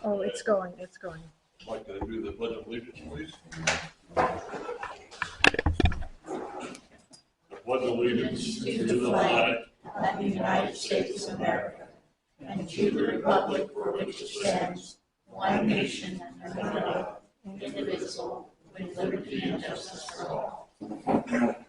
Oh, it's going, it's going. I'd like to do the Pledge of Allegiance, please. Pledge allegiance to the flag of the United States of America and to the republic for which it stands, one nation under God, indivisible, with liberty and justice for all.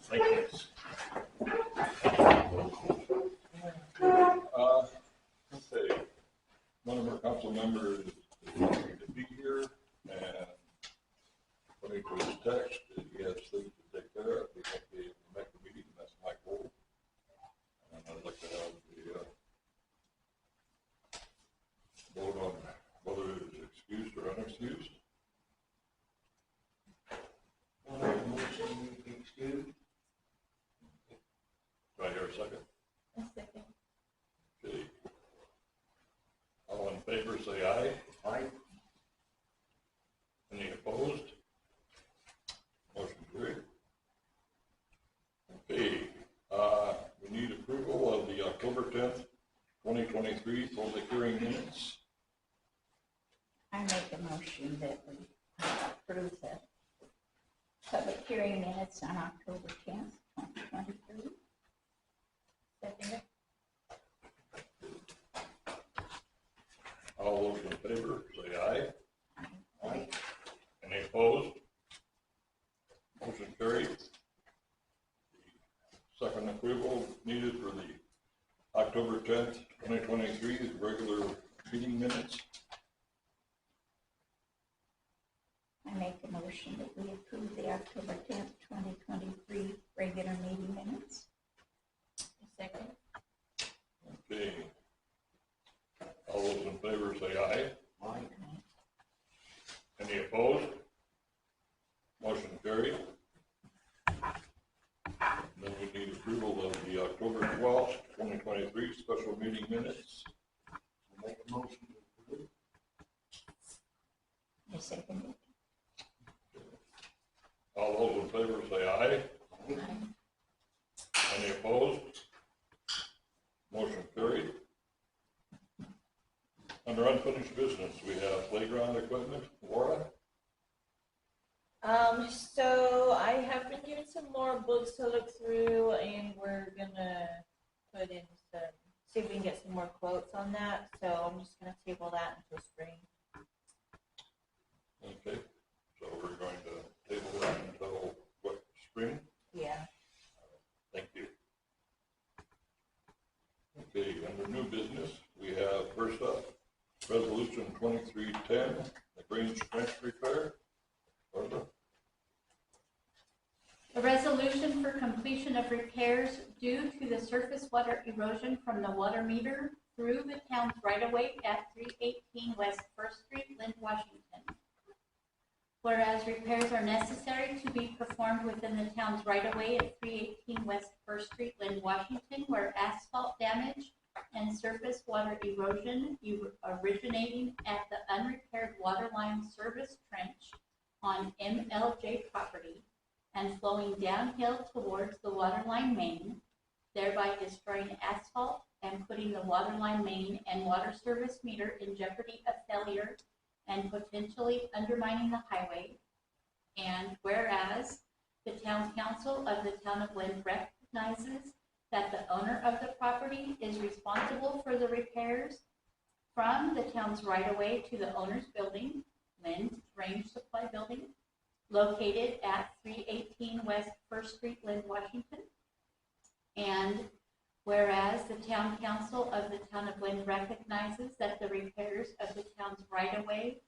Thank you. Okay. One of our council members is going to be here, and according to his text, he has things to take care of. He won't be able to make the meeting. That's Mike Wold. And I'd like to have the vote on whether it is excused or unexcused. I'll make a motion to excuse. Do I hear a second? A second. Okay. All in favor, say aye. Aye. Any opposed? Motion carried. Okay, we need approval of the October 10th, 2023 public hearing minutes. I make a motion that we approve the public hearing minutes on October 10th, 2023. Second. All those in favor, say aye. Aye. Any opposed? Motion carried. Second approval needed for the October 10th, 2023 regular meeting minutes. I make a motion that we approve the October 10th, 2023 regular meeting minutes. Second. Okay. All those in favor say aye. Aye. Any opposed? Motion carried. Then we need approval of the October 12th, 2023 special meeting minutes. I'll make a motion to approve. I second it. All those in favor say aye. Aye. Any opposed? Motion carried. Under unfinished business, we have playground equipment. Laura? So I have been given some more books to look through, and we're gonna put in some, see if we can get some more quotes on that. So I'm just gonna table that until spring. Okay, so we're going to table that until what, spring? Yeah. Thank you. Okay, under new business, we have first up, resolution 2310, the Grange Trench repair. Barbara? A resolution for completion of repairs due to the surface water erosion from the water meter through the town's right-of-way at 318 West 1st Street, Lynn, Washington. Whereas repairs are necessary to be performed within the town's right-of-way at 318 West 1st Street, Lynn, Washington, where asphalt damage and surface water erosion originating at the unrepaired water line service trench on MLJ property and flowing downhill towards the waterline main, thereby destroying asphalt and putting the waterline main and water service meter in jeopardy of failure and potentially undermining the highway. And whereas the town council of the town of Lynn recognizes that the owner of the property is responsible for the repairs from the town's right-of-way to the owner's building, Lynn's Range Supply Building, located at 318 West 1st Street, Lynn, Washington. And whereas the town council of the town of Lynn recognizes that the repairs of the town's right-of-way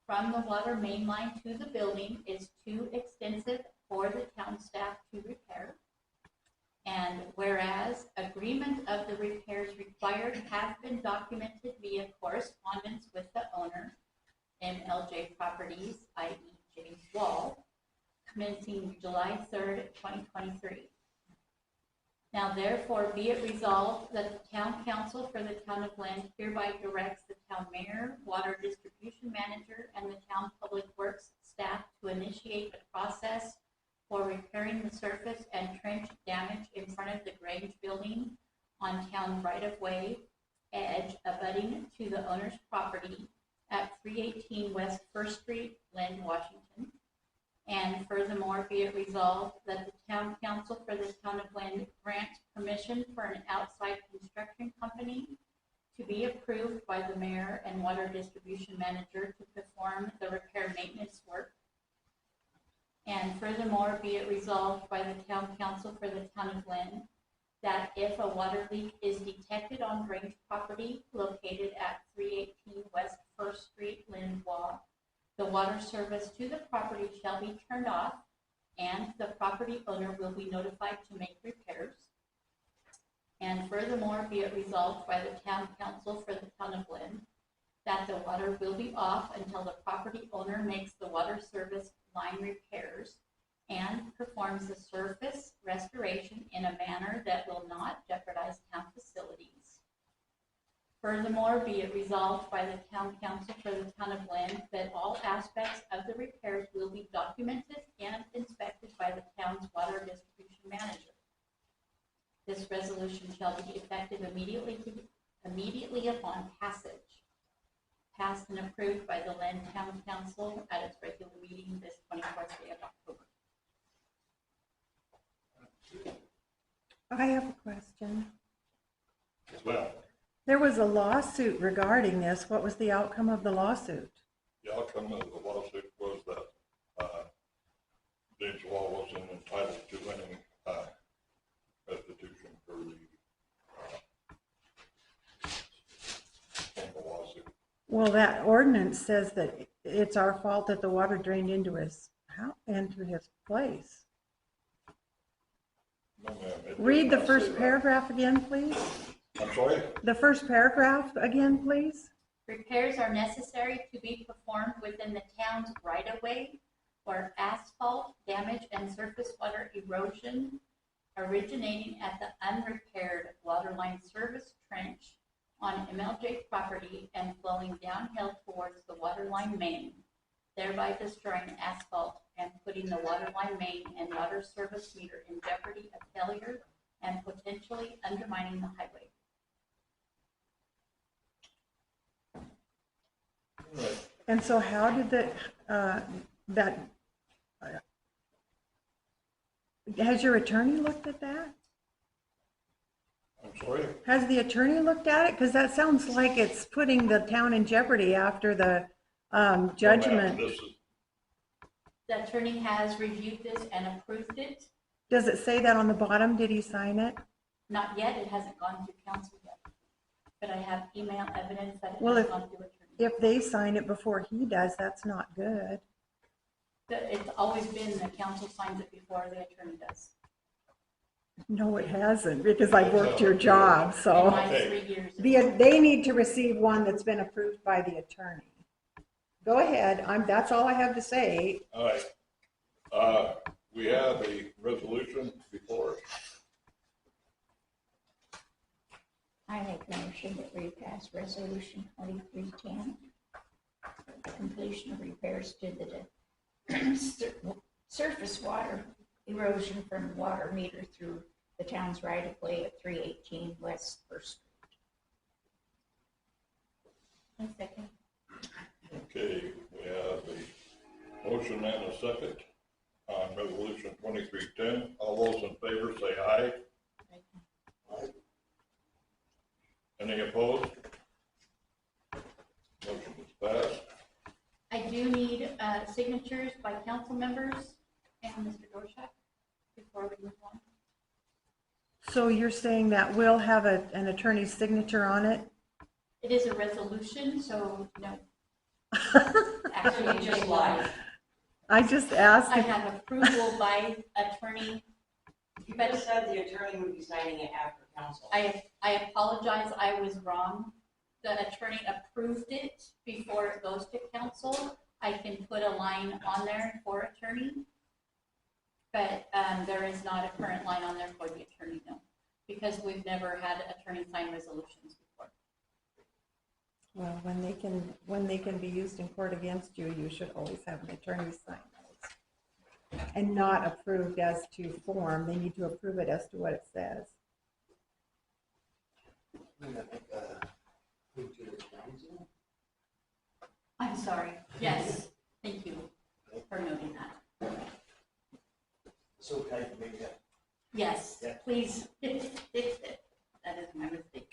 from the water main line to the building is too extensive for the town staff to repair. And whereas agreement of the repairs required have been documented via correspondence with the owner, MLJ Properties, i.e. James Wall, commencing July 3rd, 2023. Now therefore be it resolved that the town council for the town of Lynn hereby directs the town mayor, water distribution manager, and the town public works staff to initiate a process for repairing the surface and trench damage in front of the Grange building on town right-of-way edge abutting to the owner's property at at 318 West First Street, Lynn, Washington. And furthermore, be it resolved that the town council for the town of Lynn grants permission for an outside construction company to be approved by the mayor and water distribution manager to perform the repair maintenance work. And furthermore, be it resolved by the town council for the town of Lynn that if a water leak is detected on Grange property located at 318 West First Street, Lynn, WA, the water service to the property shall be turned off and the property owner will be notified to make repairs. And furthermore, be it resolved by the town council for the town of Lynn that the water will be off until the property owner makes the water service line repairs and performs the surface restoration in a manner that will not jeopardize town facilities. Furthermore, be it resolved by the town council for the town of Lynn that all aspects of the repairs will be documented and inspected by the town's water distribution manager. This resolution shall be effective immediately upon passage. Passed and approved by the Lynn Town Council at its regular meeting this 24th day of October. I have a question. Well, There was a lawsuit regarding this. What was the outcome of the lawsuit? the outcome of the lawsuit was that James Law wasn't entitled to any restitution for the lawsuit. Well, that ordinance says that it's our fault that the water drained into his house, into his place. No, ma'am, it Read the does not say first that. paragraph again, please. I'm sorry? The first paragraph again, please. Repairs are necessary to be performed within the town's right-of-way where asphalt damage and surface water erosion originating at the unrepaired waterline service trench on MLJ property and flowing downhill towards the waterline main, thereby destroying asphalt and putting the waterline main and water service meter in jeopardy of failure and potentially undermining the highway. Right. And so how did has your attorney looked at that? I'm sorry? Has the attorney looked at it? Because that sounds like it's putting the town in jeopardy after the No, ma'am, judgment. this is, The attorney has reviewed this and approved it. Does it say that on the bottom? Did he sign it? Not yet, it hasn't gone through council yet. But I have email evidence that it Well, has if- gone through attorney. If they sign it before he does, that's not good. It's always been the council signs it before the attorney does. No, it hasn't, because I've worked your job, In so. my Okay. 3 years. They need to receive one that's been approved by the attorney. Go ahead, that's all I have to say. all right. We have a resolution before us. I make a motion that we pass resolution 2310. Completion of repairs to the surface water erosion from water meter through the town's right of way at 318 West First Street. A second. Okay, we have a motion and a second on resolution 2310. All those in favor say aye. Any opposed? Motion is passed. I do need signatures by council members and Mr. Dworshack before we move on. So you're saying that we'll have an attorney's signature on it? It is a resolution, so no. Actually, you just lied. I just asked. I have approval by attorney. You just said the attorney would be signing it after council. I apologize, I was wrong. The attorney approved it before it goes to council. I can put a line on there for attorney. But there is not a current line on there for the attorney, no. Because we've never had attorney sign resolutions before. Well, when they can be used in court against you, you should always have an attorney sign those. And not approved as to form. They need to approve it as to what it says. I'm I'm sorry. Yes, thank you for noting that. It's okay for me, yeah. Yes, Yeah. please. That is my mistake.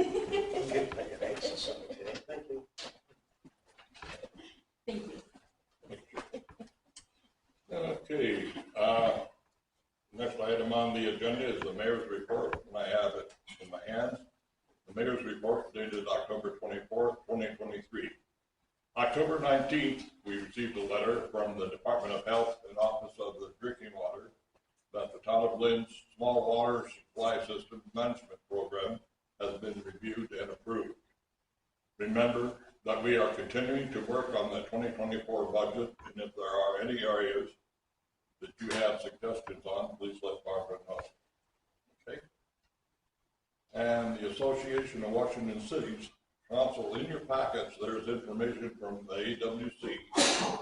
I'm good for your exercise today, thank you. Thank you. Okay, next item on the agenda is the mayor's report, and I have it in my hands. The mayor's report dated October 24th, 2023. October 19th, we received a letter from the Department of Health and Office of the Drinking Water that the town of Lynn's small water supply system management program has been reviewed and approved. Remember that we are continuing to work on the 2024 budget, and if there are any areas that you have suggestions on, please let Barbara know. Okay? And the Association of Washington Cities Council, in your packets, there's information from the AWC.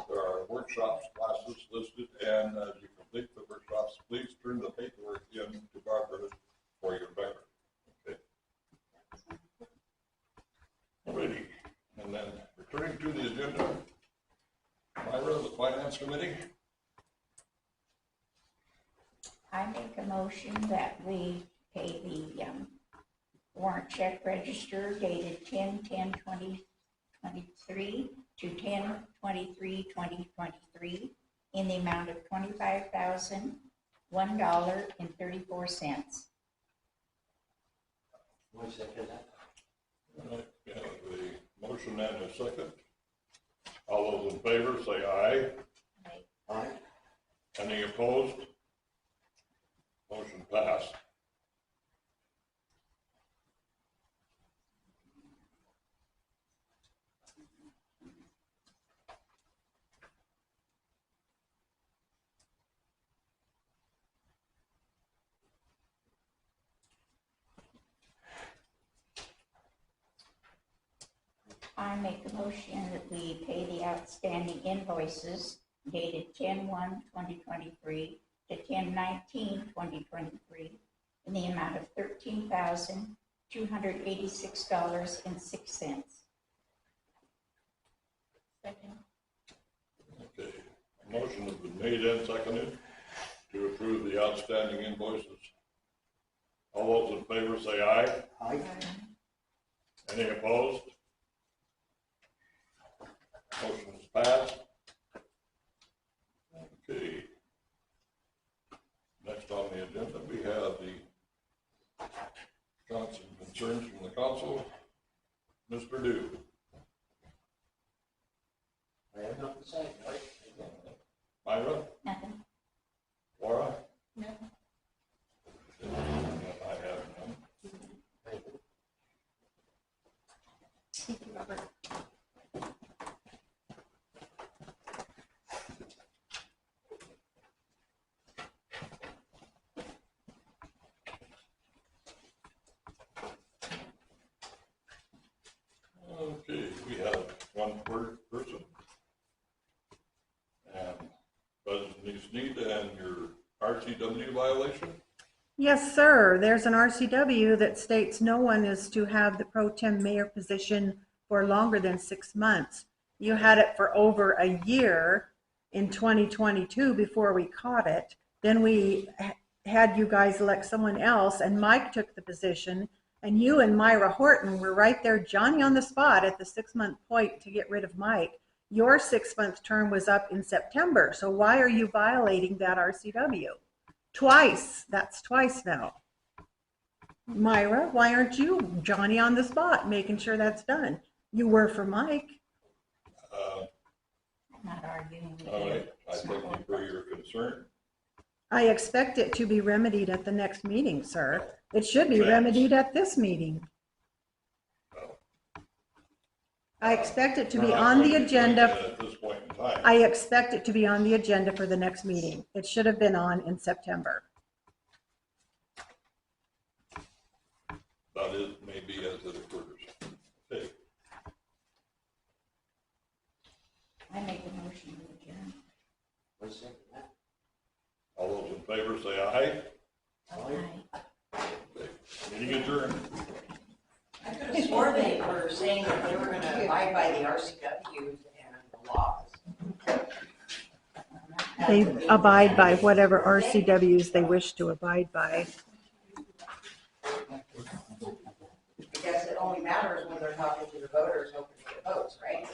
There are workshops, classes listed, and as you complete the workshops, please turn the paperwork in to Barbara for your record. Okay? Alrighty. And then returning to the agenda, Myra, the Finance Committee. I make a motion that we pay the warrant check register dated 10/10/2023 to 10/23/2023 in the amount of $25,001.34. One second. Alright, we have a motion and a second. All those in favor say aye. Aye. Any opposed? Motion passed. I make a motion that we pay the outstanding invoices dated 10/1/2023 to 10/19/2023 in the amount of $13,286.06. Second. Okay, a motion has been made and seconded to approve the outstanding invoices. All those in favor say aye. Aye. Any opposed? Motion is passed. Okay. Next on the agenda, we have the comments and concerns from the council. Mr. Dew. I have nothing to say, right? Myra? Nothing. Laura? No. I have none. Thank you. Thank you, Robert. Okay, we have one person. And President Sneed and your RCW violation. Yes, sir. There's an RCW that states no one is to have the pro tem mayor position for longer than 6 months. You had it for over a year in 2022 before we caught it. Then we had you guys elect someone else, and Mike took the position, and you and Myra Horton were right there, Johnny on the spot at the 6-month point to get rid of Mike. Your 6-month term was up in September, so why are you violating that RCW? Twice. That's twice now. Myra, why aren't you Johnny on the spot making sure that's done? You were for Mike. I'm not arguing with All you. right, I thank you for your concern. I expect it to be remedied at the next meeting, sir. It should be remedied at this meeting. I expect it to be on the agenda. At this point in time. I expect it to be on the agenda for the next meeting. It should have been on in September. That is maybe as it occurs. Okay. I make a motion to adjourn. Let's second that. All those in favor say aye. Aye. Okay. Meeting adjourned. I could have sworn they were saying that they were gonna abide by the RCWs and the laws. They abide by whatever RCWs they wish to abide by. I guess it only matters when they're talking to the voters, hoping to get votes, right?